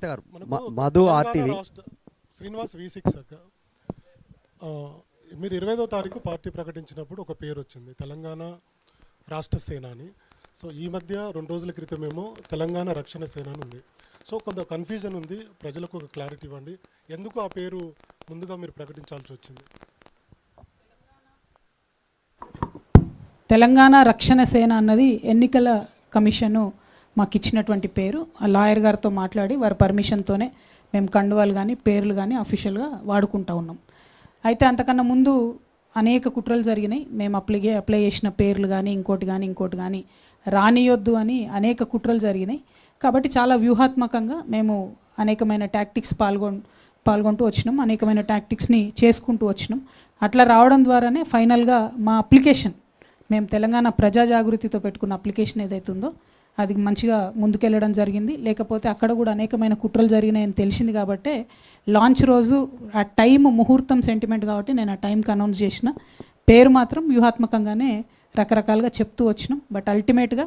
కవిత గారు, Madhu RTV Srinivas V6 అక్క. మీరు 25వ తారీఖు పార్టీ ప్రకటించినప్పుడు ఒక పేరు వచ్చింది, తెలంగాణ రాష్ట్ర సేన అని. సో ఈ మధ్య 2 రోజుల క్రితమేమో తెలంగాణ రక్షణ సేన అని ఉంది. సో కొంత కన్ఫ్యూజన్ ఉంది, ప్రజలకు ఒక క్లారిటీ ఇవ్వండి, ఎందుకు ఆ పేరు ముందుగా మీరు ప్రకటించాల్సి వచ్చింది? తెలంగాణ రక్షణ సేన అన్నది ఎన్నికల కమిషను మాకు ఇచ్చినటువంటి పేరు. ఆ లాయర్ గారితో మాట్లాడి వారి పర్మిషన్తోనే మేము కండువాలు కానీ పేర్లు కానీ అఫీషియల్గా వాడుకుంటూ ఉన్నాం. అయితే అంతకన్నా ముందు అనేక కుట్రలు జరిగినాయి. మేము అప్లై చేసిన పేర్లు కానీ ఇంకోటి కానీ రానియొద్దు అని అనేక కుట్రలు జరిగినాయి. కాబట్టి చాలా వ్యూహాత్మకంగా మేము అనేకమైన టాక్టిక్స్ పాల్గొంటూ వచ్చినాం, అనేకమైన టాక్టిక్స్ని చేసుకుంటూ వచ్చినాం. అట్లా రావడం ద్వారానే ఫైనల్గా మా అప్లికేషన్, మేము తెలంగాణ ప్రజా జాగృతితో పెట్టుకున్న అప్లికేషన్ ఏదైతుందో అది మంచిగా ముందుకెళ్ళడం జరిగింది. లేకపోతే అక్కడ కూడా అనేకమైన కుట్రలు జరిగినాయని తెలిసింది కాబట్టి లాంచ్ రోజు ఆ టైం ముహూర్తం సెంటిమెంట్ కాబట్టి నేను ఆ టైంకి అనౌన్స్ చేసిన. పేరు మాత్రం వ్యూహాత్మకంగానే రకరకాలుగా చెప్తూ వచ్చినాం. బట్ అల్టిమేట్గా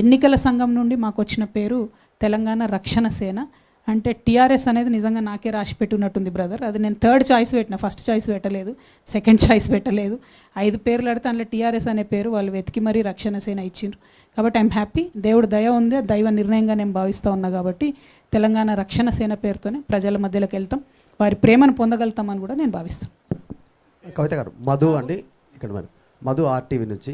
ఎన్నికల సంఘం నుండి మాకు వచ్చిన పేరు తెలంగాణ రక్షణ సేన. అంటే టీఆర్ఎస్ అనేది నిజంగా నాకే రాసి పెట్టున్నట్టుంది బ్రదర్. అది నేను 3rd చాయిస్ పెట్టిన, ఫస్ట్ చాయిస్ పెట్టలేదు, 2nd చాయిస్ పెట్టలేదు. 5 పేర్లు అడితే అందులో టీఆర్ఎస్ అనే పేరు వాళ్ళు వెతికి మరీ రక్షణ సేన ఇచ్చిండ్రు. కాబట్టి ఐఎమ్ హ్యాపీ, దేవుడు దయ ఉంది, దైవ నిర్ణయంగా నేను భావిస్తూ ఉన్నా. కాబట్టి తెలంగాణ రక్షణ సేన పేరుతోనే ప్రజల మధ్యలోకి వెళ్తాం, వారి ప్రేమను పొందగలుగుతామని కూడా నేను భావిస్తాను. కవిత గారు, మధు అండి ఇక్కడ మరి మధు RTV నుంచి